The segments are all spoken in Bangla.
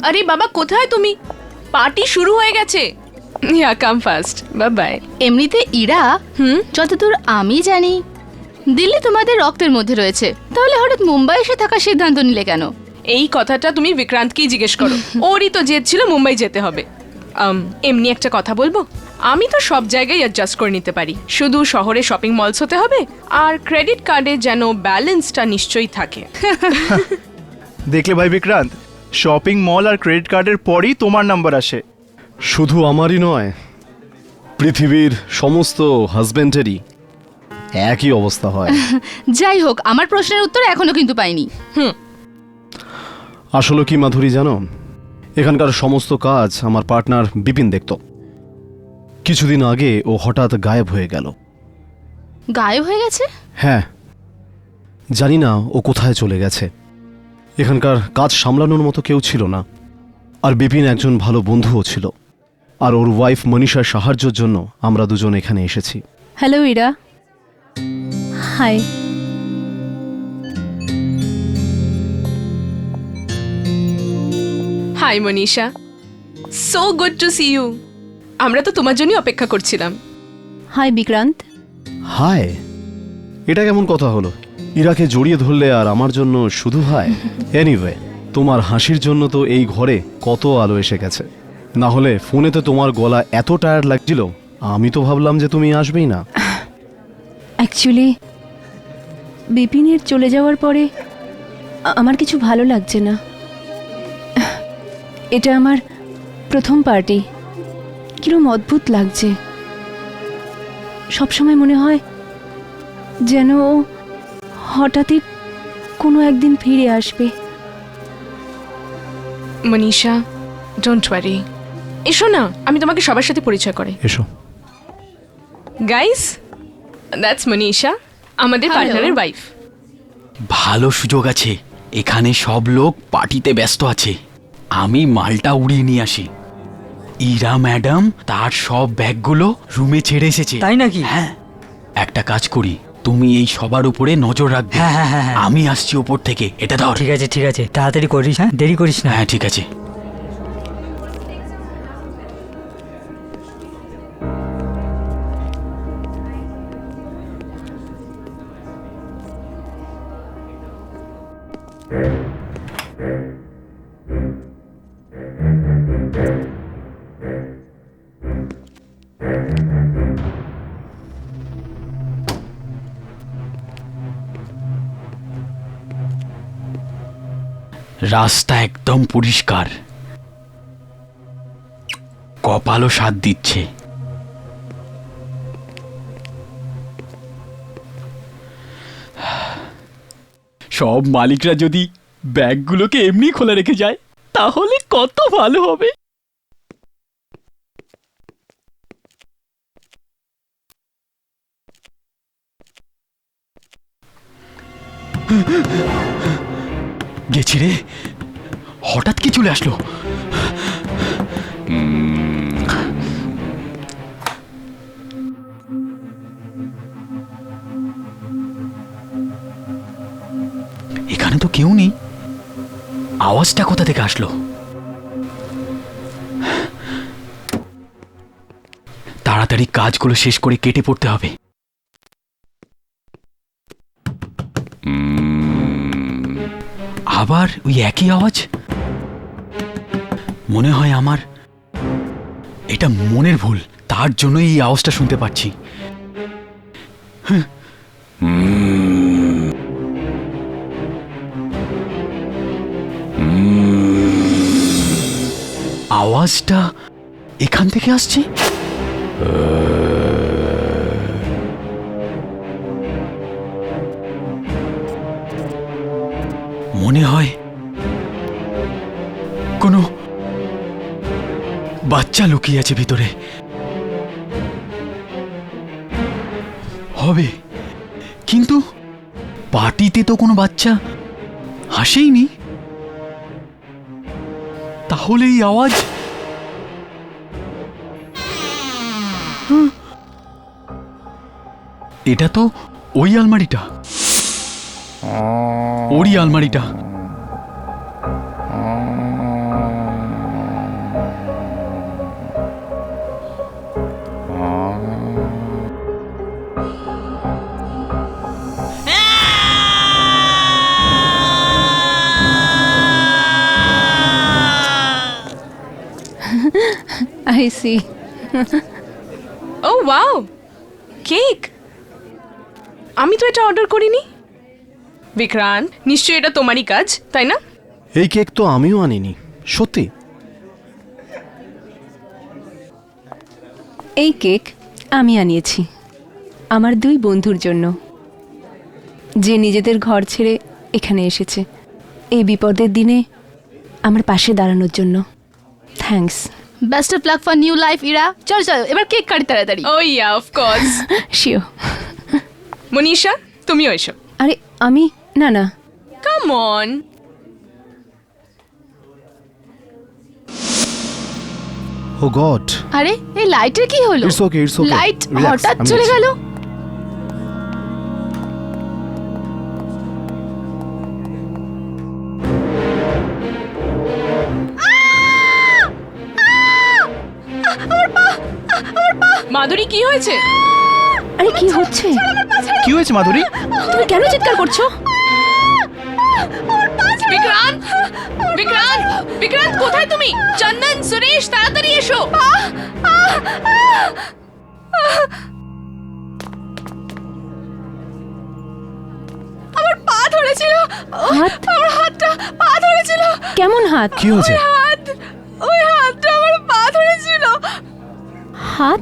আরে বাবা, কোথায় তুমি? পার্টি শুরু হয়ে গেছে। ইয়া, কাম ফাস্ট। Bye bye. এমনিতে ইরা, যতদূর আমি জানি দিল্লি তোমাদের রক্তের মধ্যে রয়েছে, তাহলে হঠাৎ মুম্বাই এসে থাকার সিদ্ধান্ত নিলে কেন? এই কথাটা তুমি বিক্রান্তকেই জিজ্ঞেস করো। ওরই তো জেদ ছিল মুম্বাই যেতে হবে। এমনি একটা কথা বলবো, আমি তো সব জায়গায় অ্যাডজাস্ট করে নিতে পারি, শুধু শহরে শপিং মলস হতে হবে আর ক্রেডিট কার্ডে যেন ব্যালেন্সটা নিশ্চয়ই থাকে। দেখলে ভাই বিক্রান্ত, শপিং মল আর ক্রেডিট কার্ডের পরই তোমার নাম্বার আসে। শুধু আমারই নয়, পৃথিবীর সমস্ত হাজবেন্ডেরই একই অবস্থা হয়। যাই হোক, আমার প্রশ্নের উত্তর এখনো কিন্তু পাইনি। আসলে কি মাধুরী জানো, এখানকার সমস্ত কাজ আমার পার্টনার বিপিন দেখত। কিছুদিন আগে ও হঠাৎ গায়েব হয়ে গেল। গায়েব হয়ে গেছে? হ্যাঁ, জানি না ও কোথায় চলে গেছে। এখানকার কাজ সামলানোর মতো কেউ ছিল না, আর বিপিন একজন ভালো বন্ধুও ছিল। আর ওর ওয়াইফ মনীষার সাহায্যের জন্য আমরা দুজন এখানে এসেছি। Hello Ira. Hi. Hi Manisha, so good to see you. আমরা তো তোমার জন্যই অপেক্ষা করছিলাম। হাই বিক্রান্ত। হাই, এটা কেমন কথা হলো? ইরাকে জড়িয়ে ধরলে আর আমার জন্য শুধু হাই? এনিওয়ে, তোমার হাসির জন্য তো এই ঘরে কত আলো এসে গেছে। না হলে ফোনেতে তোমার গলা এত টায়ার্ড লাগছিল, আমি তো ভাবলাম যে তুমি আসবেই না। অ্যাকচুয়ালি বিপিনের চলে যাওয়ার পরে আমার কিছু ভালো লাগছে না। এটা আমার প্রথম পার্টি, কিরম অদ্ভুত লাগছে। সবসময় মনে হয় যেন ও হঠাৎই কোনো একদিন ফিরে আসবে। Manisha, don't worry. এসো না, আমি তোমাকে সবার সাথে পরিচয় করে। এসো। গাইস, দ্যাটস মনীষা, আমাদের Hello. পার্টনারের ওয়াইফ। ভালো সুযোগ আছে, এখানে সব লোক পার্টিতে ব্যস্ত আছে। আমি মালটা উড়িয়ে নিয়ে আসি। ইরা ম্যাডাম তার সব ব্যাগগুলো রুমে ছেড়ে এসেছে। তাই নাকি? হ্যাঁ, একটা কাজ করি, তুমি এই সবার উপরে নজর রাখবে। হ্যাঁ হ্যাঁ হ্যাঁ হ্যাঁ। আমি আসছি ওপর থেকে, এটা ধর। ঠিক আছে ঠিক আছে, তাড়াতাড়ি করিস, হ্যাঁ দেরি করিস না। হ্যাঁ ঠিক আছে। রাস্তা একদম পরিষ্কার, কপালও সাথ দিচ্ছে। সব মালিকরা যদি ব্যাগগুলোকে এমনি খোলা রেখে যায় তাহলে কত ভালো হবে। গেছি রে, হঠাৎ কি চলে আসলো? এখানে তো কেউ নেই, আওয়াজটা কোথা থেকে আসলো? তাড়াতাড়ি কাজগুলো শেষ করে কেটে পড়তে হবে। আবার ওই একই আওয়াজ। মনে হয় আমার এটা মনের ভুল, তার জন্য এই আওয়াজটা শুনতে পাচ্ছি। আওয়াজটা এখান থেকে আসছে। মনে হয় কোনো বাচ্চা লুকিয়ে আছে ভিতরে। হবে, কিন্তু পার্টিতে তো কোনো বাচ্চা হাসেইনি, তাহলে এই আওয়াজ? এটা তো ওই আলমারিটা, ওরই আলমারিটা। I see. Oh wow, cake! আমি তো এটা অর্ডার করিনি। বিক্রান্ত, নিশ্চয়ই এটা তোমারই কাজ, তাই না? এই কেক তো আমিও আনিনি, সত্যি। এই কেক আমি আনিয়েছি আমার 2 বন্ধুর জন্য, যে নিজেদের ঘর ছেড়ে এখানে এসেছে এই বিপদের দিনে আমার পাশে দাঁড়ানোর জন্য। Thanks. Best of luck for new life Ira. চল চল এবার কেক কাটি তাড়াতাড়ি। ও ইয়া, অফ কোর্স। শিও। মনীষা, তুমিও এসো। আরে আমি না না, কাম অন। ও গড, আরে এই লাইটের কি হলো? It's okay, it's okay. Light হঠাৎ চলে গেল। মাধুরী, কি হয়েছে? আরে কি হচ্ছে? কি হয়েছে মাধুরী? তুমি কেন চিৎকার করছো? বিক্রান্ত, বিক্রান্ত, বিক্রান্ত, কোথায় তুমি? চন্দন, সুরেশ, তাড়াতাড়ি এসো। আমার পা ধরেছিল। হাত? আমার হাতটা পা ধরেছিল। কেমন হাত? কি হয়েছে? ওই হাতটা আমার পা ধরেছিল। হাত?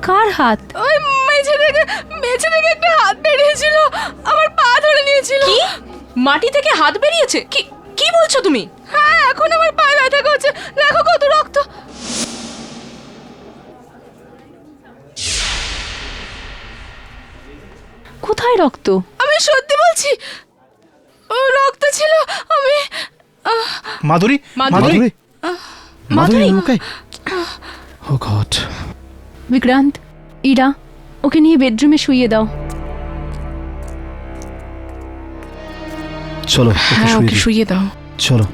কার হাত? ওই মেঝে থেকে একটা হাত বেরিয়েছিল, আমার পা ধরে নিয়েছিল। কি? মাটি থেকে হাত বেরিয়েছে? কি কি বলছো তুমি? হ্যাঁ, এখন আমার পায়ে ব্যথা করছে, দেখো কত রক্ত। কোথায় রক্ত? আমি সত্যি বলছি, ও রক্ত ছিল। আমি মাধুরী, মাধুরী, মাধুরী, মাধুরী ওকে। ও গড। বিক্রান্ত, ইরা, ওকে নিয়ে বেডরুমে শুইয়ে দাও। চলো ওকে হ্যাঁ, শুইয়ে ওকে দিই। শুইয়ে দাও। চলো।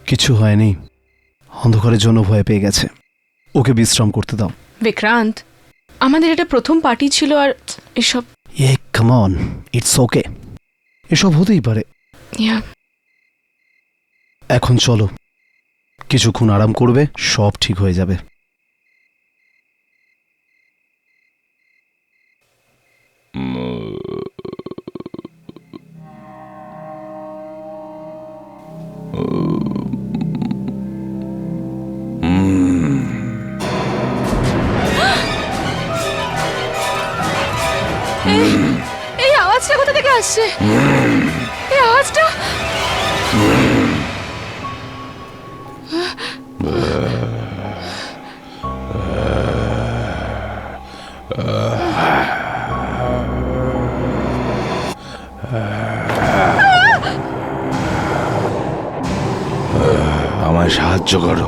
কিছু হয়নি, অন্ধকারের জন্য ভয় পেয়ে গেছে। ওকে বিশ্রাম করতে দাও। বিক্রান্ত, আমাদের এটা প্রথম পার্টি ছিল, আর এসব। কাম অন, ইটস ওকে, এসব হতেই পারে। ইয়া, এখন চলো, কিছুক্ষণ আরাম করবে, সব ঠিক হয়ে যাবে। এই আওয়াজটা কোথা থেকে আসছে? এই আওয়াজটা আমায় সাহায্য করো।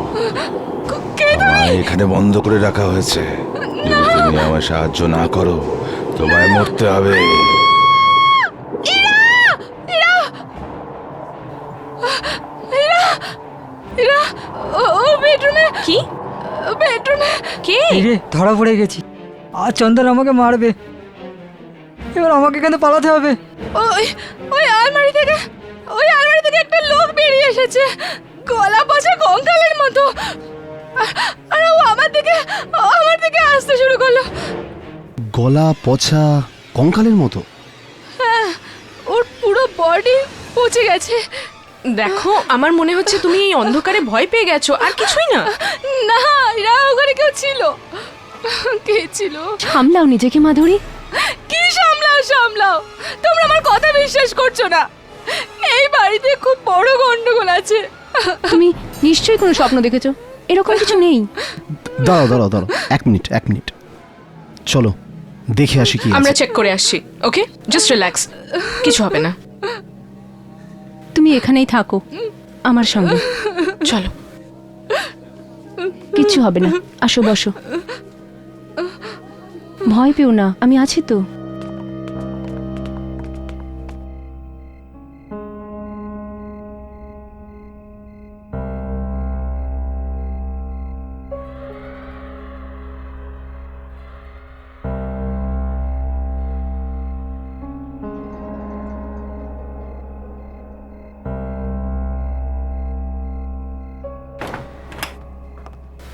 আমায় এখানে বন্ধ করে রাখা হয়েছে। যদি তুমি আমায় সাহায্য না করো, তোমায় মরতে হবে। ও বেডরুমে। কি? বেডরুমে কে? এই রে, ধরা পড়ে গেছি। আর চন্দন আমাকে মারবে। এবার আমাকে এখানে পালাতে হবে। ওই ওই আলমারি থেকে একটা লোক বেরিয়ে এসেছে, গলা পচা কঙ্কালের মতো। আর ও আমার দিকে আসতে শুরু করলো। গলা পচা কঙ্কালের মতো? ওর পুরো বডি পচে গেছে। দেখো, আমার মনে হচ্ছে তুমি এই অন্ধকারে ভয় পেয়ে গেছো, আর কিছুই না। না, এরা ওখানে কেউ ছিল। কে ছিল? সামলাও নিজেকে মাধুরী। কি সামলাও? তোমরা আমার কথা বিশ্বাস করছো না। এই বাড়িতে খুব বড় গন্ডগোল আছে। তুমি নিশ্চয়ই কোনো স্বপ্ন দেখেছো, এরকম কিছু নেই। দাঁড়াও দাঁড়াও দাঁড়াও, এক মিনিট। চলো দেখে আসি কি আমরা আছে। চেক করে আসছি। ওকে, জাস্ট রিল্যাক্স, কিছু হবে না। তুমি এখানেই থাকো আমার সঙ্গে, চলো। কিচ্ছু হবে না, আসো বসো। ভয় পেও না, আমি আছি তো।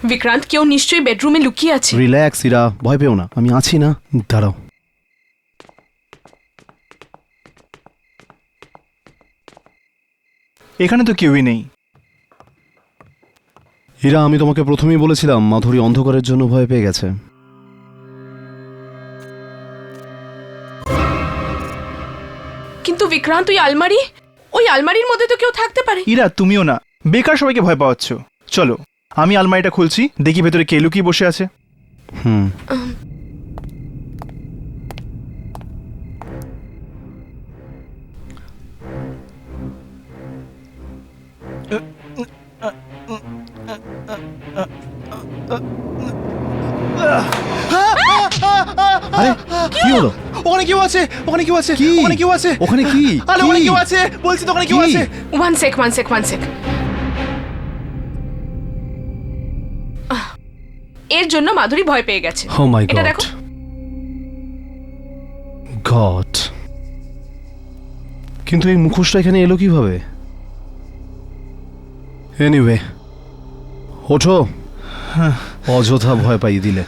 বিক্রান্ত, কেউ নিশ্চয়ই বেডরুমে লুকিয়ে আছে। রিল্যাক্স ইরা, ভয় পেও না, আমি আছি না। দাঁড়াও। এখানে তো কেউই নেই। ইরা, আমি তোমাকে প্রথমেই বলেছিলাম মাধুরী অন্ধকারের জন্য ভয় পেয়ে গেছে। কিন্তু বিক্রান্ত, ওই আলমারির মধ্যে তো কেউ থাকতে পারে। ইরা, তুমিও না, বেকার সবাইকে ভয় পাওয়াচ্ছ। চলো, আমি আলমারিটা খুলছি, দেখি ভেতরে কে লুকিয়ে বসে আছে। হুম। আরে কি হলো? ওখানে কেউ আছে, ওখানে কেউ আছে, কি? ওখানে কেউ আছে, ওখানে কি? আরে ওখানে কি? কেউ আছে, বলছি তো ওখানে কেউ কি? আছে। One sec. এর জন্য মাধুরী ভয় পেয়ে গেছে। ও মাই এটা গড। দেখো। গড, কিন্তু এই মুখোশটা এখানে এলো কিভাবে? এনিওয়ে, ওঠো। অযথা ভয় পাইয়ে দিলে।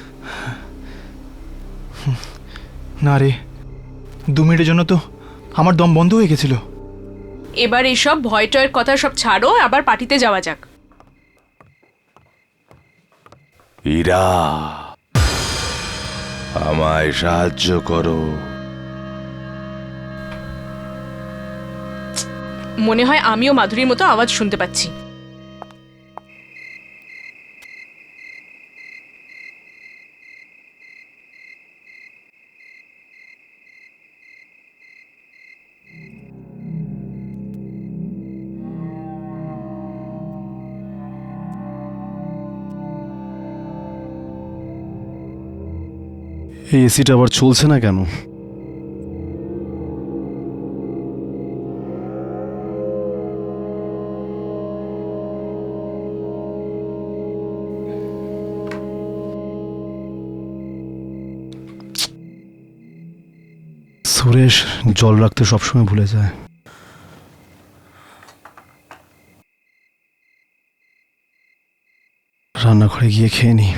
না রে, 2 মিনিটের জন্য তো আমার দম বন্ধ হয়ে গেছিল। এবার এইসব ভয় টয়ের কথা সব ছাড়ো, আবার পার্টিতে যাওয়া যাক। ইরা, আমায় সাহায্য করো। মনে হয় আমিও মাধুরীর মতো আওয়াজ শুনতে পাচ্ছি। এই এসিটা আবার চলছে না কেন? সুরেশ জল রাখতে সবসময় ভুলে যায়। রান্নাঘরে গিয়ে খেয়ে নি।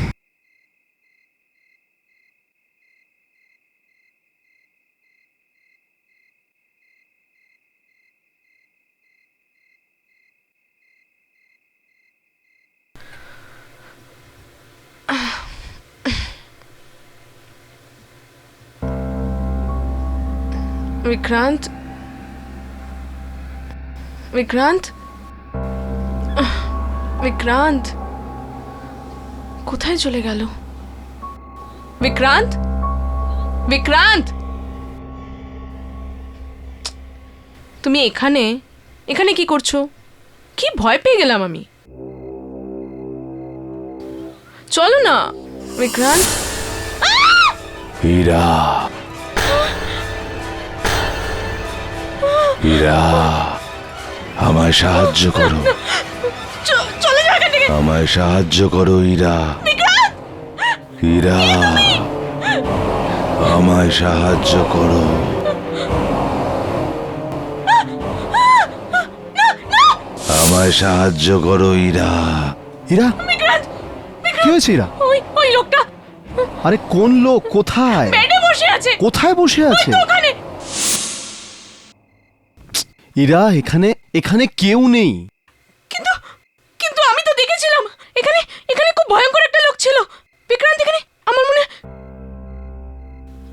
বিক্রান্ত, বিক্রান্ত কোথায় চলে গেল? বিক্রান্ত, তুমি এখানে কি করছো? কি ভয় পেয়ে গেলাম আমি। চলো না বিক্রান্ত। ইরা, ইরা, আমায় সাহায্য করো। চলে যাও এখান থেকে। আমায় সাহায্য করো ইরা। ইরা, আমায় সাহায্য করো। আমায় সাহায্য করো ইরা। ইরা, কি হয়েছে ইরা? ওই লোকটা আরে কোন লোক? কোথায়? বেডে বসে আছে। কোথায় বসে আছে? ওখানে। ইরা, এখানে কেউ নেই। কিন্তু আমি তো দেখেছিলাম এখানে খুব ভয়ঙ্কর একটা লোক ছিল। বিক্রান্ত, এখানে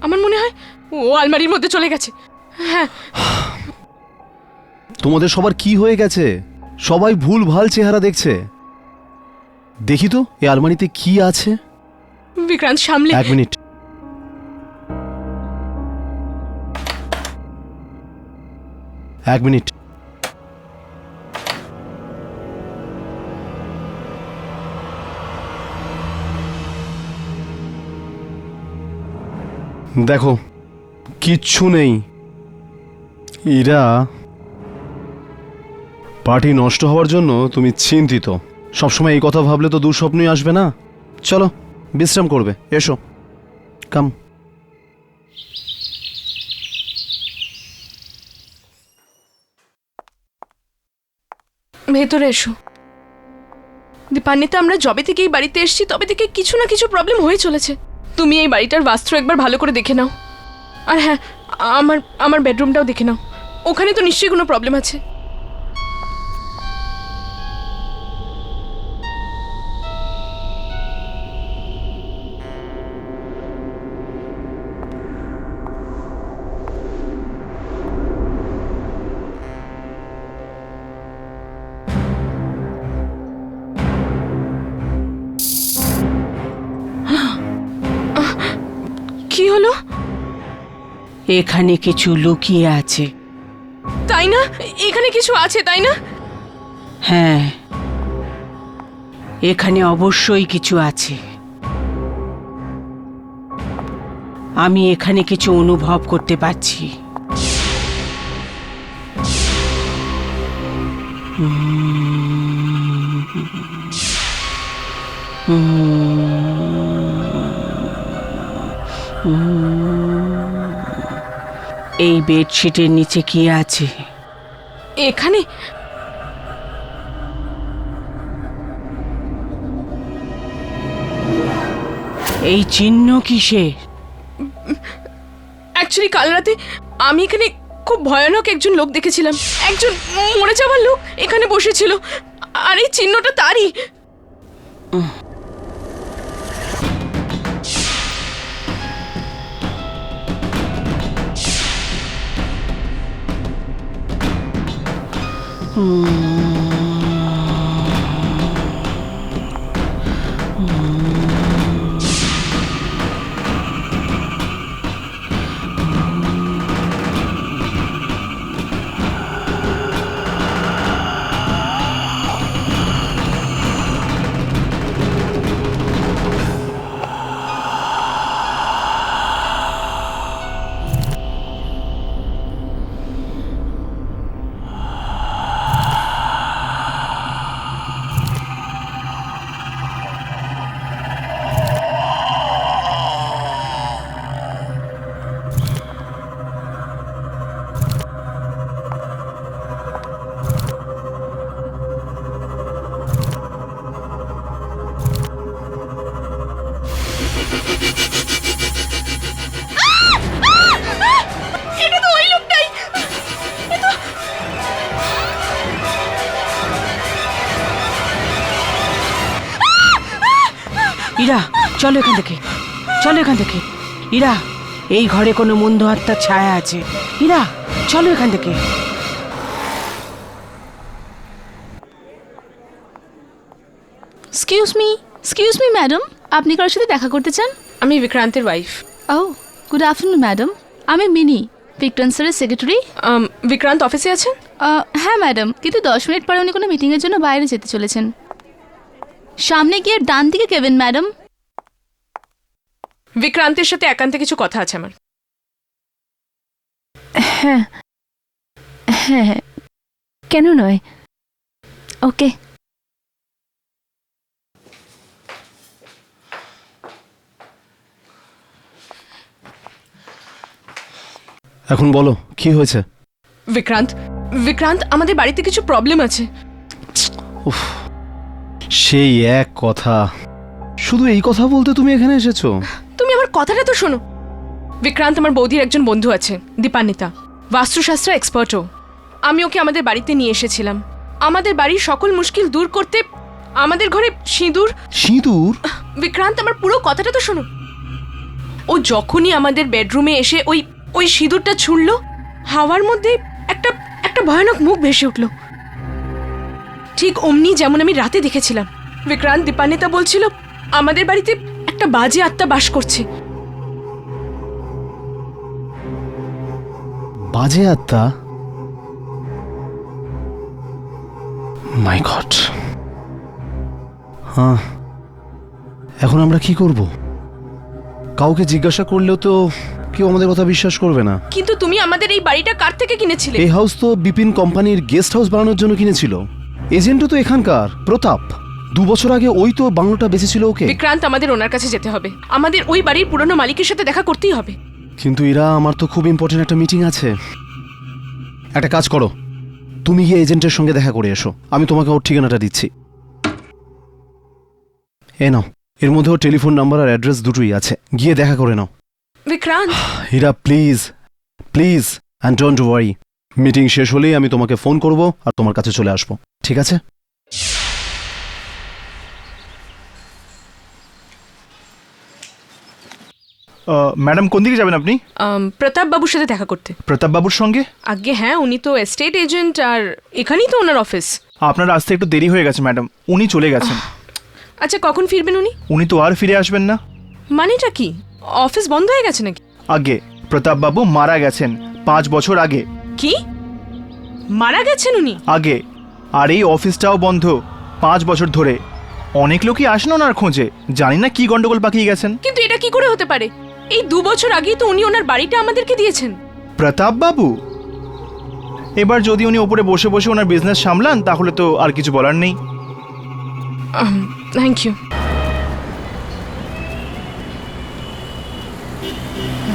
আমার মনে হয় ও আলমারির মধ্যে চলে গেছে। হ্যাঁ। তোমাদের সবার কি হয়ে গেছে? সবাই ভুল ভাল চেহারা দেখছে। দেখি তো এই আলমারিতে কি আছে। বিক্রান্ত, সামলে। 1 মিনিট। দেখো, কিচ্ছু নেই। ইরা, পার্টি নষ্ট হওয়ার জন্য তুমি চিন্তিত। সবসময় এই কথা ভাবলে তো দুঃস্বপ্নই আসবে না। চলো, বিশ্রাম করবে, এসো, কাম। ভেতরে এসো। দীপান্বিতা, আমরা যবে থেকে এই বাড়িতে এসেছি তবে থেকে কিছু না কিছু প্রবলেম হয়ে চলেছে। তুমি এই বাড়িটার বাস্তু একবার ভালো করে দেখে নাও। আর হ্যাঁ, আমার আমার বেডরুমটাও দেখে নাও, ওখানে তো নিশ্চয়ই কোনো প্রবলেম আছে। কি হলো? এখানে কিছু লুকিয়ে আছে। তাই না? এখানে কিছু আছে, তাই না? হ্যাঁ, এখানে অবশ্যই কিছু আছে। আমি এখানে কিছু অনুভব করতে পারছি। এই বেডশিটের নিচে কি আছে? এখানে এই চিহ্ন কিসের? অ্যাকচুয়ালি কাল রাতে আমি এখানে খুব ভয়ানক একজন লোক দেখেছিলাম। একজন মরে যাওয়ার লোক এখানে বসেছিল, আর এই চিহ্নটা তারই। এটা তো ওই লোকটাই। ইরা, চলো এখান থেকে, চলো এখান থেকে। ইরা, এই ঘরে কোনো মন্দ আত্মার ছায়া আছে। ইরা, চলো এখান থেকে। এক্সকিউজ মি ম্যাডাম, আপনি কারোর সাথে দেখা করতে চান? আমি বিক্রান্তের ওয়াইফ। ও, গুড আফটারনুন ম্যাডাম। আমি মিনি, বিক্রান্ত স্যারের সেক্রেটারি। বিক্রান্ত অফিসে আছেন? হ্যাঁ ম্যাডাম, কিন্তু 10 মিনিট পরে উনি কোনো মিটিংয়ের জন্য বাইরে যেতে চলেছেন। সামনে গিয়ে ডান দিকে কেবেন ম্যাডাম। বিক্রান্তের সাথে একান্তে কিছু কথা আছে আমার। হ্যাঁ হ্যাঁ হ্যাঁ, কেন নয়, ওকে। এখন বলো কি হয়েছে? বিক্রান্ত, বিক্রান্ত, আমাদের বাড়িতে কিছু প্রবলেম আছে। উফ, সেই এক কথা, শুধু এই কথা বলতে তুমি এখানে এসেছো? তুমি আমার কথাটা তো শোনো। বিক্রান্ত আমার বৌদির একজন বন্ধু আছে, দীপান্বিতা, বাস্তুশাস্ত্র এক্সপার্টও। আমি ওকে আমাদের বাড়িতে নিয়ে এসেছিলাম আমাদের বাড়ির সকল মুশকিল দূর করতে। আমাদের ঘরে সিঁদুর। সিঁদুর? বিক্রান্ত, আমার পুরো কথাটা তো শোনো। ও যখনই আমাদের বেডরুমে এসে ওই ওই সিঁদুরটা ছুঁড়ল, হাওয়ার মধ্যে একটা একটা ভয়ানক মুখ ভেসে উঠল, ঠিক অমনি যেমন আমি রাতে দেখেছিলাম। বিক্রান্ত, দীপান্বিতা বলছিল আমাদের বাড়িতে একটা বাজে আত্মা বাস করছে। বাজে আত্মা? মাই গড। হ্যাঁ, এখন আমরা কি করব? কাউকে জিজ্ঞাসা করলেও তো কেউ আমাদের কথা বিশ্বাস করবে না। কিন্তু তুমি আমাদের এই বাড়িটা কার থেকে কিনেছিলে? এই হাউস তো বিপিন কোম্পানির গেস্ট হাউস বানানোর জন্য কিনেছিল। এজেন্টও তো এখানকার, প্রতাপ। 2 বছর আগে ওই তো বাংলোটা বেচেছিল ওকে। বিক্রান্ত, আমাদের ওনার কাছে যেতে হবে। আমাদের ওই বাড়ির পুরনো মালিকের সাথে দেখা করতেই হবে। কিন্তু এরা, আমার তো খুব ইম্পর্টেন্ট একটা মিটিং আছে। একটা কাজ করো, তুমি গিয়ে এজেন্টের সঙ্গে দেখা করে এসো, আমি তোমাকে ওর ঠিকানাটা দিচ্ছি। এ নাও, এর মধ্যে ওর টেলিফোন নাম্বার আর অ্যাড্রেস দুটোই আছে, গিয়ে দেখা করে নাও। Vikrant, Hira please please and don't worry, meeting শেষ হলেই আমি তোমাকে ফোন করব আর তোমার কাছে চলে আসবো, ঠিক আছে? ম্যাডাম কোন দিকে যাবেন আপনি? প্রতাপ বাবুর সাথে দেখা করতে। প্রতাপ বাবুর সঙ্গে? আগে হ্যাঁ, উনি তো এস্টেট এজেন্ট আর এখানেই তো ওনার অফিস। আপনার আসতে একটু দেরি হয়ে গেছে ম্যাডাম, উনি চলে গেছেন। আচ্ছা, কখন ফিরবেন উনি? উনি তো আর ফিরে আসবেন না। মানেটা কি? অফিস বন্ধ হয়ে গেছে নাকি? আগে প্রতাপ বাবু মারা গেছেন 5 বছর আগে। কি? মারা গেছেন উনি? আগে। আর এই অফিসটাও বন্ধ 5 বছর ধরে। অনেক লোকই আসেন ওনার খোঁজে, জানি না কি গন্ডগোল পাকিয়ে গেছেন। কিন্তু এটা কি করে হতে পারে? এই 2 বছর আগেই তো উনি ওনার বাড়িটা আমাদেরকে দিয়েছেন। প্রতাপ বাবু, এবার যদি উনি ওপরে বসে বসে ওনার বিজনেস সামলান তাহলে তো আর কিছু বলার নেই। Thank you.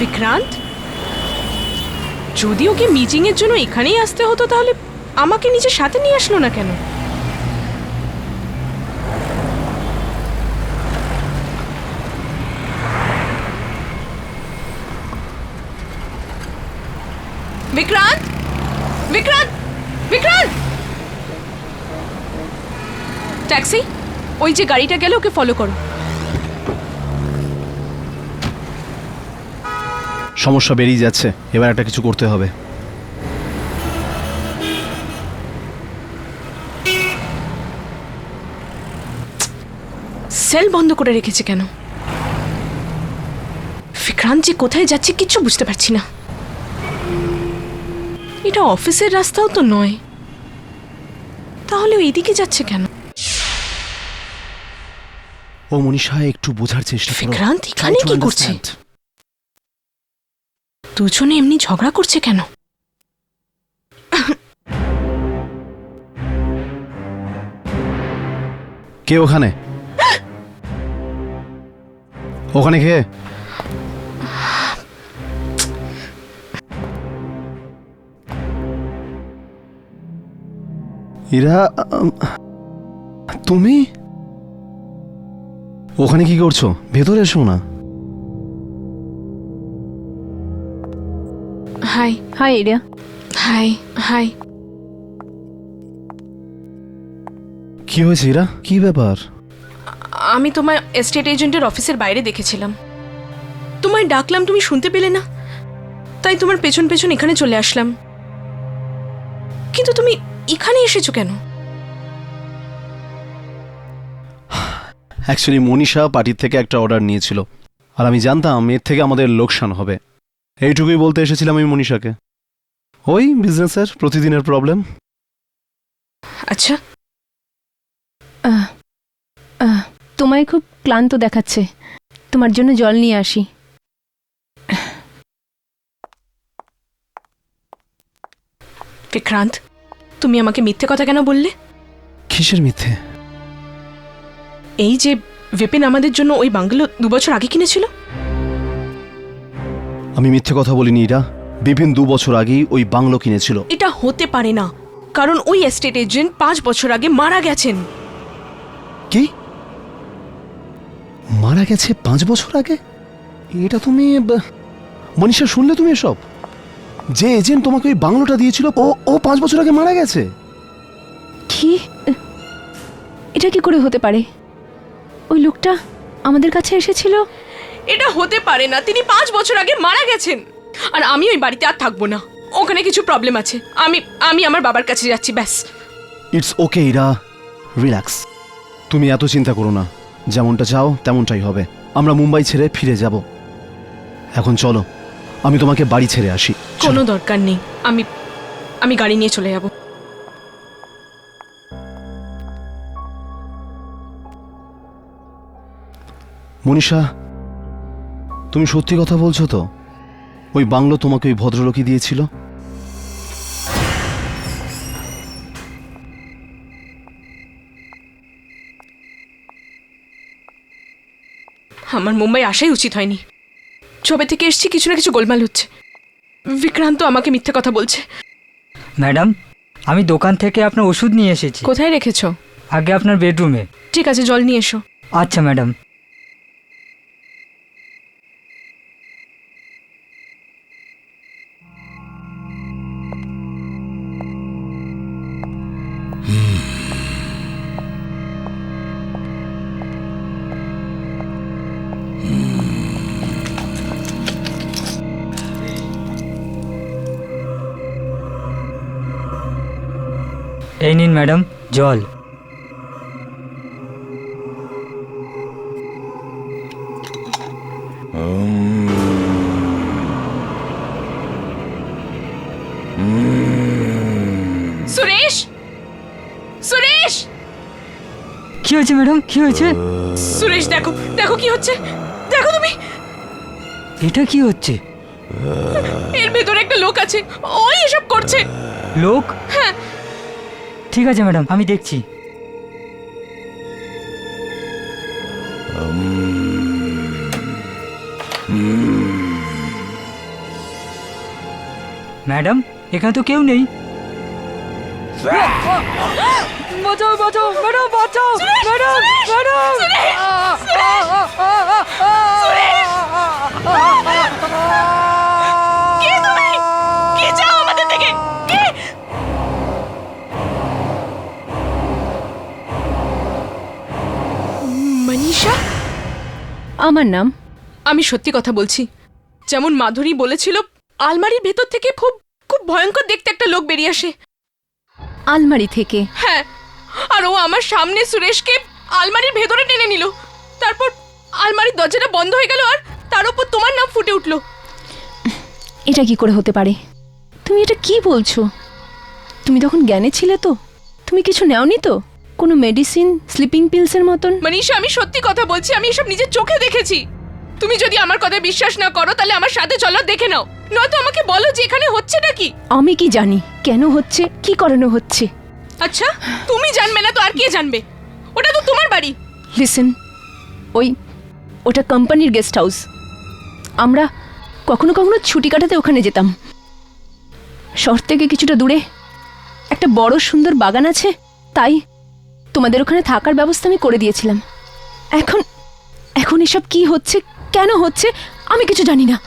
বিক্রান্ত, যদি ওকে মিটিং এর জন্য এখানেই আসতে হতো তাহলে আমাকে নিজের সাথে নিয়ে আসলো না কেন? বিক্রান্ত, বিক্রান্ত, বিক্রান্ত! ট্যাক্সি, ওই যে গাড়িটা গেল ওকে ফলো করো। সমস্যা বেরিয়ে যাচ্ছে, এবার একটা কিছু করতে হবে। সেল বন্ধ করে রেখেছে কেন? বিক্রান্ত যে কোথায় যাচ্ছে কিচ্ছু বুঝতে পারছি না। এটা অফিসের রাস্তাও তো নয়, তাহলে ও এদিকে যাচ্ছে কেন? ও মনীষা, একটু বোঝার চেষ্টা করো। বিক্রান্ত এখানে Try to কি করছে? understand. দুজনে এমনি ঝগড়া করছে কেন? কে ওখানে? ওখানে কে? ইরা, তুমি ওখানে কি করছো? ভেতরে এসো না। হাই। হাই এরিয়া। হাই। হাই। কি হয়েছে ইরা? কি ব্যাপার? আমি তোমায় এস্টেট এজেন্টের অফিসের বাইরে দেখেছিলাম। তোমায় ডাকলাম, তুমি শুনতে পেলে না, তাই তোমার পেছন পেছন এখানে চলে আসলাম। কিন্তু তুমি এখানে এসেছো কেন? অ্যাকচুয়ালি মনীষা পার্টির থেকে একটা অর্ডার নিয়েছিল, আর আমি জানতাম এর থেকে আমাদের লোকসান হবে। এইটুকুই বলতে এসেছিলাম আমি মনীষাকে। ওই বিজনেসের প্রতিদিনের প্রবলেম। আচ্ছা, তোমায় খুব ক্লান্ত দেখাচ্ছে, তোমার জন্য জল নিয়ে আসি। বিক্রান্ত, তুমি আমাকে মিথ্যে কথা কেন বললে? কিসের মিথ্যে? এই যে বিপিন আমাদের জন্য ওই বাংলো 2 বছর আগে কিনেছিল। আমি মিথ্যে কথা বলিনি ইরা। বিপিন 2 বছর আগেই ওই বাংলো কিনেছিল। এটা হতে পারে না, কারণ ওই এস্টেট এজেন্ট 5 বছর আগে মারা গেছেন। কি? মারা গেছে 5 বছর আগে? এটা তুমি মনীষা শুনলে তুমি এসব? যে এজেন্ট তোমাকে ওই বাংলোটা দিয়েছিল ও 5 বছর আগে মারা গেছে? কি? এটা কি করে হতে পারে? ওই লোকটা আমাদের কাছে এসেছিল। এটা হতে পারে না, তিনি 5 বছর আগে মারা গেছেন। আর আমি ওই বাড়িতে আর থাকবো না, ওখানে কিছু প্রবলেম আছে। আমি আমার বাবার কাছে যাচ্ছি, ব্যাস। It's okay Ira, relax. তুমি এত চিন্তা করো না, যেমনটা চাও তেমনটাই হবে। আমরা মুম্বাই ছেড়ে ফিরে যাব। এখন চলো, আমি তোমাকে বাড়ি ছেড়ে আসি। কোনো দরকার নেই, আমি গাড়ি নিয়ে চলে যাব। মনীষা, তুমি সত্যি কথা বলছো তো? ওই বাংলো তোমাকে ওই ভদ্রলোকই দিয়েছিল? আমার মুম্বাই আসাই উচিত হয়নি। যবে থেকে এসছি কিছু না কিছু গোলমাল হচ্ছে। বিক্রান্ত আমাকে মিথ্যে কথা বলছে। ম্যাডাম, আমি দোকান থেকে আপনার ওষুধ নিয়ে এসেছি। কোথায় রেখেছো? আগে আপনার বেডরুমে। ঠিক আছে, জল নিয়ে এসো। আচ্ছা ম্যাডাম। এই নিন ম্যাডাম জল। সুরেশ, সুরেশ, কি হয়েছে ম্যাডাম, কি হয়েছে? সুরেশ দেখো, দেখো কি হচ্ছে, দেখো তুমি। এটা কি হচ্ছে? এর ভেতরে একটা লোক আছে, ওই এসব করছে। লোক? হ্যাঁ। ঠিক আছে ম্যাডাম, আমি দেখছি। ম্যাডাম এখানে তো কেউ নেই। বাঁচাও বাঁচাও ম্যাডাম, বাঁচাও ম্যাডাম, ম্যাডাম। কে তুমি? কে চাও আমাদের থেকে? কে? মনীষা? আমার নাম। আমি সত্যি কথা বলছি, যেমন মাধুরী বলেছিল, আলমারির ভেতর থেকে খুব খুব ভয়ঙ্কর দেখতে একটা লোক বেরিয়ে আসে। আলমারি থেকে? হ্যাঁ, আর ও আমার সামনে সুরেশকে আলমারির ভেতরে টেনে নিল। তারপর আলমারির দরজাটা বন্ধ হয়ে গেল, আর তার উপর তোমার নাম ফুটে উঠল। এটা কি করে হতে পারে? তুমি এটা কি বলছো? তুমি তখন জ্ঞানে ছিলে তো? তুমি কিছু নেওনি তো? কোনো মেডিসিন, স্লিপিং পিলসের মতন? মনীষা, আমি সত্যি কথা বলছি, আমি এসব নিজের চোখে দেখেছি। তুমি যদি আমার কথা বিশ্বাস না করো তাহলে আমার সাথে চলো, দেখে নাও। নয়তো আমাকে বলো যে এখানে হচ্ছেটা কি। আমি কি জানি কেন হচ্ছে, কি করানো হচ্ছে? আচ্ছা, তুমি জানবে না তো আর কে জানবে? ওটা তো তোমার বাড়ি। লিসেন, ওটা কোম্পানির গেস্ট হাউস। আমরা কখনো কখনো ছুটি কাটাতে ওখানে যেতাম। শহর থেকে কিছুটা দূরে একটা বড় সুন্দর বাগান আছে, তাই তোমাদের ওখানে থাকার ব্যবস্থা আমি করে দিয়েছিলাম। এখন এখন এসব কি হচ্ছে, কেন হচ্ছে, আমি কিছু জানি না।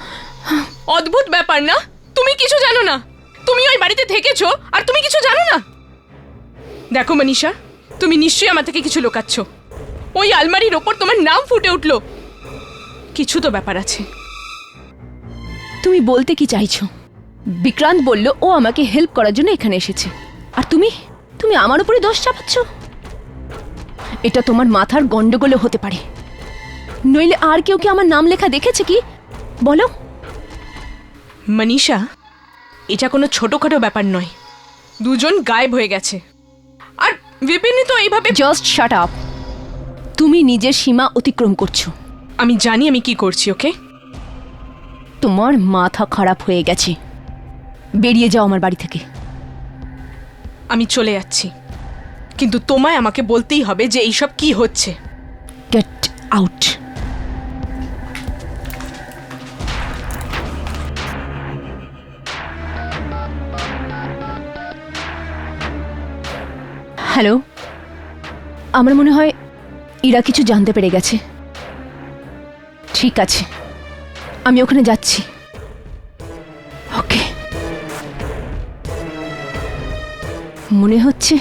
অদ্ভুত ব্যাপার না? তুমি কিছু জানো না? তুমি ওই বাড়িতে থেকেছো আর তুমি কিছু জানো না? দেখো মনীষা, তুমি নিশ্চয়ই আমার থেকে কিছু লুকাচ্ছ। ওই আলমারির ওপর তোমার নাম ফুটে উঠলো, কিছু তো ব্যাপার আছে। তুমি বলতে কি চাইছো? বিক্রান্ত বলল ও আমাকে হেল্প করার জন্য এখানে এসেছে, আর তুমি তুমি আমার উপরে দোষ চাপাচ্ছ? এটা তোমার মাথার গন্ডগোলে হতে পারে, নইলে আর কেউ কি আমার নাম লেখা দেখেছে কি? বলো। মনীষা, এটা কোনো ছোটখাটো ব্যাপার নয়। দুজন গায়েব হয়ে গেছে, আর বিপিনই তো এইভাবে। Just shut up. তুমি নিজের সীমা অতিক্রম করছো। আমি জানি আমি কি করছি, ওকে? তোমার মাথা খারাপ হয়ে গেছে, বেরিয়ে যাও আমার বাড়ি থেকে। আমি চলে যাচ্ছি, কিন্তু তোমায় আমাকে বলতেই হবে যে এইসব কি হচ্ছে। Get out. হ্যালো, আমার মনে হয় ইরা কিছু জানতে পেরে গেছে। ঠিক আছে, আমি ওখানে যাচ্ছি। ওকে। মনে হচ্ছে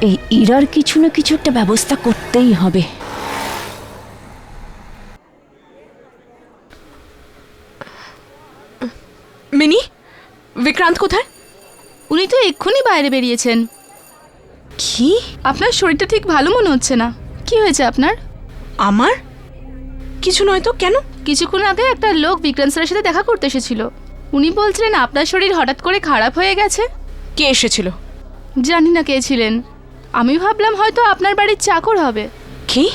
এই ইরার কিছু না কিছু একটা ব্যবস্থা করতেই হবে। মিনি, বিক্রান্ত কোথায়? উনি তো এক্ষুনি বাইরে বেরিয়েছেন। কি? আপনার শরীরটা ঠিক ভালো মনে হচ্ছে না। কি হয়েছে আপনার? আমার কিছু নয় তো, কেন? কিছুক্ষণ আগে একটা লোক বিক্রান্ত স্যারের সাথে দেখা করতে এসেছিল। উনি বলছিলেন আপনার শরীর হঠাৎ করে খারাপ হয়ে গেছে। কে এসেছিল? জানি না কে ছিলেন, আমি ভাবলাম হয়তো আপনার বাড়ির চাকর হবে। কি?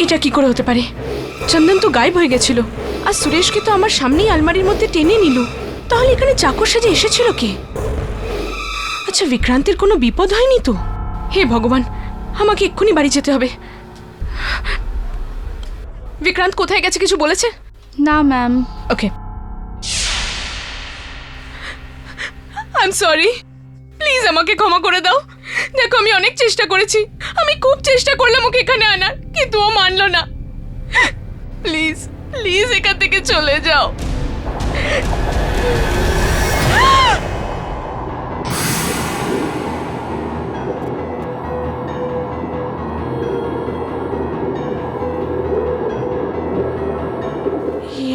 এটা কি করে হতে পারে? চন্দন তো গায়েব হয়ে গেছিল, আর সুরেশকে তো আমার সামনেই আলমারির মধ্যে টেনে নিল। তাহলে এখানে চাকর সাজে এসেছিল কে? আচ্ছা, বিক্রান্তের কোনো বিপদ হয়নি তো? হে ভগবান, আমাকে এক্ষুনি বাড়ি যেতে হবে। বিক্রান্ত কোথায় গেছে, কিছু বলেছে? না ma'am. Okay, I am sorry, please আমাকে ক্ষমা করে দাও। দেখো আমি অনেক চেষ্টা করেছি, আমি খুব চেষ্টা করলাম ওকে এখানে আনার, কিন্তু ও মানলো না। প্লিজ প্লিজ এখান থেকে চলে যাও।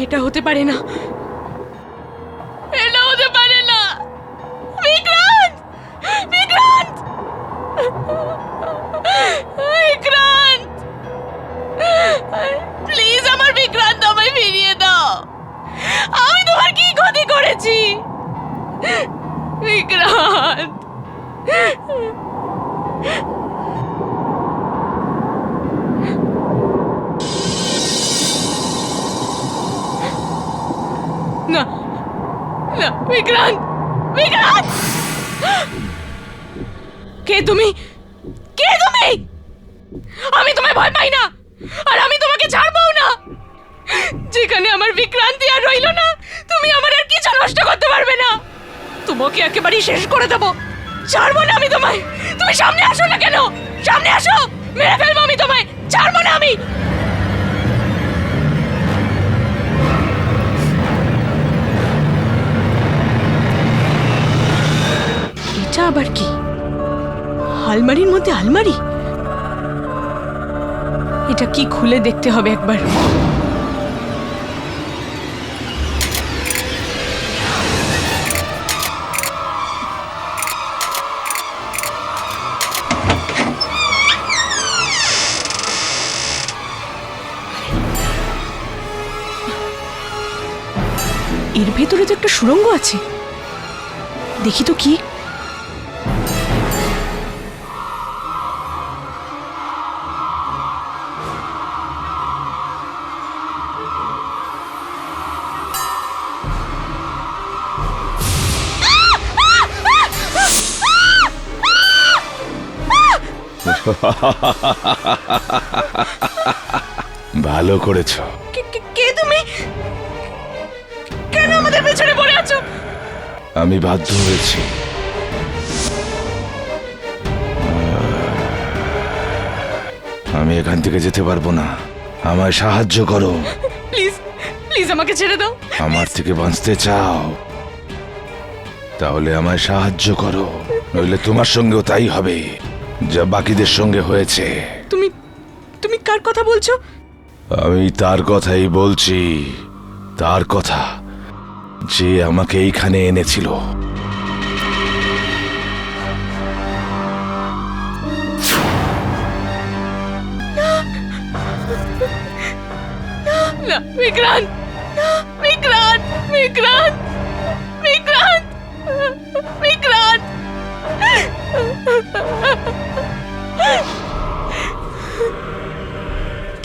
এটা হতে পারে না, এটা হতে পারে না। বিক্রান্ত, বিক্রান্ত, বিক্রান্ত, প্লিজ আমার বিক্রান্ত আমায় ফিরিয়ে দাও। আমি তোমার কি ক্ষতি করেছি বিক্রান্ত? না না বিক্রান্ত, বিক্রান্ত, কে তুমি? কে তুমি? আমি তোমায় ভয় পাই না, আর আমি তোমাকে ছাড়বও না। যেখানে আমার বিক্রান্তি আর রইল না, তুমি আমার আর কিছু নষ্ট করতে পারবে না। তোমাকে একেবারেই শেষ করে দেবো, ছাড়বো না আমি তোমায়। তুমি সামনে আসো না কেন? সামনে আসো, মেরে ফেলবো আমি তোমায়, ছাড়বো না আমি। এটা আবার কি? আলমারির মধ্যে আলমারি? এটা কি খুলে দেখতে হবে একবার। এর ভেতরে তো একটা সুড়ঙ্গ আছে, দেখি তো কি। ভালো করেছো। কে তুমি? কেন আমাদের পেছনে পড়ে আছো? আমি বাধ্য হয়েছি। আমি এখান থেকে যেতে পারবো না, আমায় সাহায্য করো। প্লিজ প্লিজ আমাকে ছেড়ে দাও। আমার থেকে বাঁচতে চাও তাহলে আমায় সাহায্য করো, নইলে তোমার সঙ্গেও তাই হবে যা বাকিদের সঙ্গে হয়েছে। তুমি তুমি কার কথা বলছো? আমি তার কথাই বলছি, তার কথা যে আমাকে এইখানে এনেছিল। না বিক্রান্ত, বিক্রান্ত, বিক্রান্ত, বিক্রান্ত, বিক্রান্ত।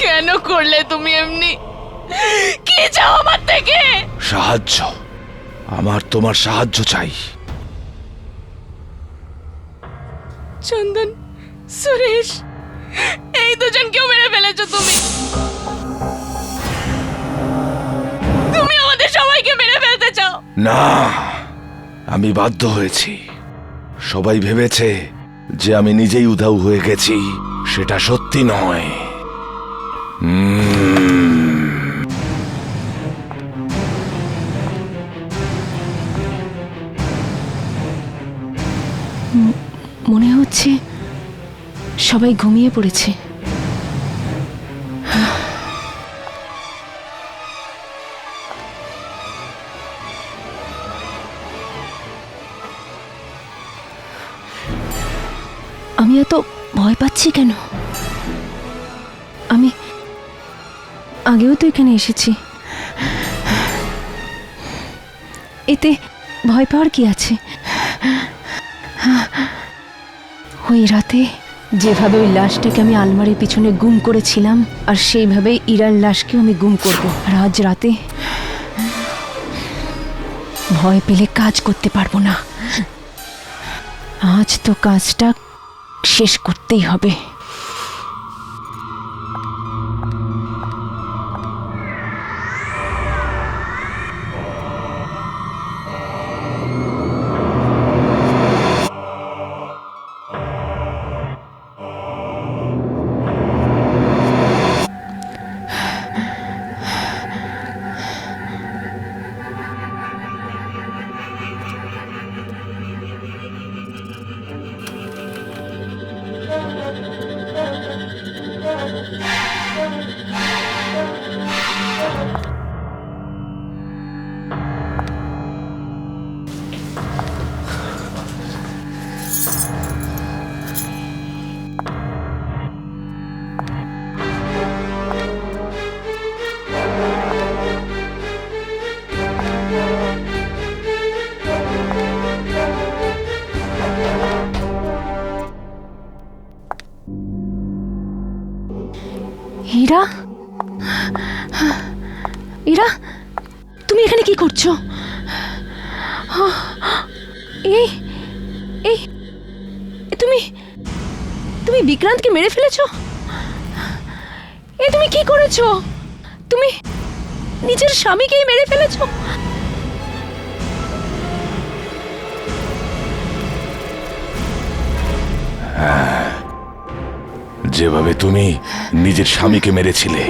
কেন করলে তুমি এমনি? কি চাও আমার থেকে? সাহায্য, আমার তোমার সাহায্য চাই। চন্দন, সুরেশ, এই দুজনকেও মেরে ফেলেছো তুমি। তুমি আমাদের সবাইকে মেরে ফেলতে চাও। না, আমি বাধ্য হয়েছি। সবাই ভেবেছে যে আমি নিজেই উধাও হয়ে গেছি, সেটা সত্যি নয়। মনে হচ্ছে সবাই ঘুমিয়ে পড়েছে। আমি এত ভয় পাচ্ছি কেন? আমি আগেও তো এখানে এসেছি, এতে ভয় পাওয়ার কি আছে? ওই রাতে যেভাবে ওই লাশটাকে আমি আলমারির পিছনে গুম করেছিলাম, আর সেইভাবেই ইরার লাশকেও আমি গুম করব। আর আজ রাতে ভয় পেলে কাজ করতে পারবো না। আজ তো কাজটা শেষ করতেই হবে। ইরা, ইরা, তুমি এখানে কি করছো? এই এই তুমি তুমি বিক্রান্তকে মেরে ফেলেছো? তুমি কি করেছো? তুমি নিজের স্বামীকেই মেরে ফেলেছো? যেভাবে তুমি নিজের স্বামীকে মেরেছিলে।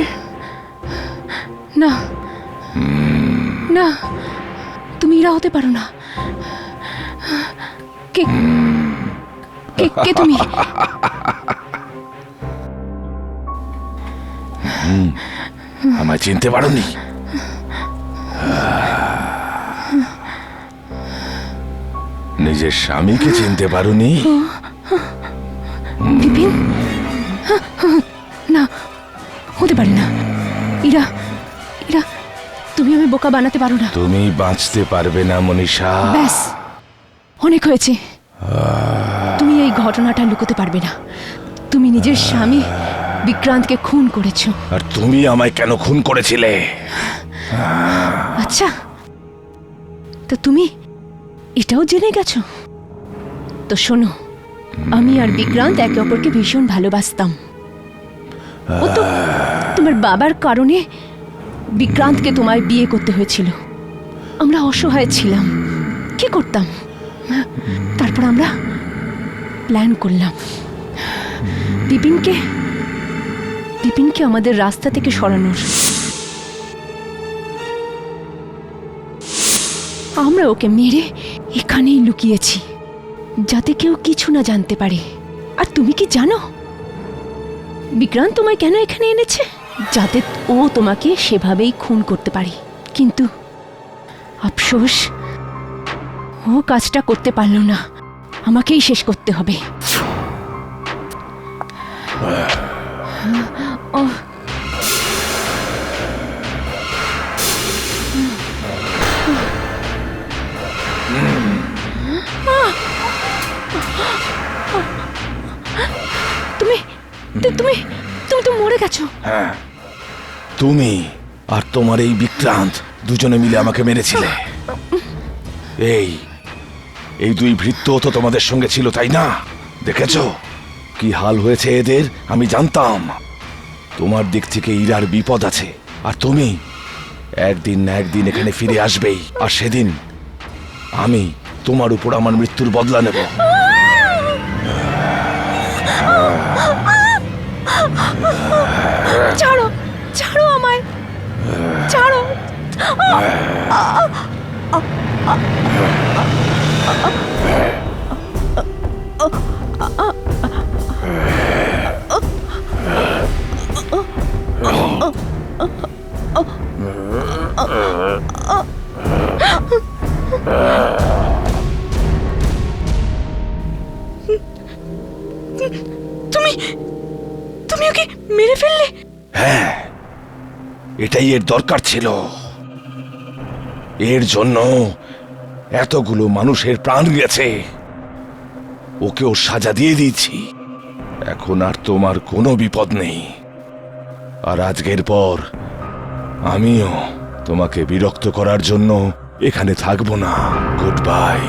না না, তুমি ইরা হতে পারো না। কে কে কে তুমি? আমায় চিনতে পারোনি? নিজের স্বামীকে চিনতে পারোনি? বিপিন? না, হতে পারে না। ইরা, ইরা, তুমি আমি বোকা বানাতে পারো না। তুমি বাঁচতে পারবে না মনীষা। ব্যাস, অনেক হয়েছে। তুমি এই ঘটনাটা লুকোতে পারবে না। তুমি নিজের স্বামী বিক্রান্তকে খুন করেছো। আর তুমি আমায় কেন খুন করেছিলে? আচ্ছা, তো তুমি এটাও জেনে গেছো? তো শোনো, আমি আর বিক্রান্ত একে অপরকে ভীষণ ভালোবাসতাম। ও তো তোমার বাবার কারণে বিক্রান্তকে তোমায় বিয়ে করতে হয়েছিল। আমরা অসহায় ছিলাম, কি করতাম? তারপর আমরা প্ল্যান করলাম বিপিনকে আমাদের রাস্তা থেকে সরানোর। আমরা ওকে মেরে এখানেই লুকিয়েছি, যাতে কেউ কিছু না জানতে পারে। আর তুমি কি জানো বিক্রান্ত তোমায় কেন এখানে এনেছে? যাতে ও তোমাকে সেভাবেই খুন করতে পারে। কিন্তু আফসোস, ও কাজটা করতে পারল না। আমাকেই শেষ করতে হবে। তুমি তুমি তুমি তো মরে গেছো। হ্যাঁ, তুমি আর তোমার এই বিক্রান্ত দুজনে মিলে আমাকে মেরেছিলে। এই দুই ভৃত্য তো তোমাদের সঙ্গে ছিল, তাই না? দেখেছো কি হাল হয়েছে এদের? আমি জানতাম তোমার দিক থেকে ইরার বিপদ আছে, আর তুমি একদিন না একদিন এখানে ফিরে আসবেই। আর সেদিন আমি তোমার উপর আমার মৃত্যুর বদলা নেব। ছাড়ো, ছাড়ো আমায়, ছাড়ো। তুমি ওকে মেরে ফেললে? হ্যাঁ, এটাই এর দরকার ছিল। এর জন্য এতগুলো মানুষের প্রাণ গেছে। ওকে ওর সাজা দিয়ে দিয়েছি। এখন আর তোমার কোনো বিপদ নেই। আর আজকের পর আমিও তোমাকে বিরক্ত করার জন্য এখানে থাকবো না। Good bye.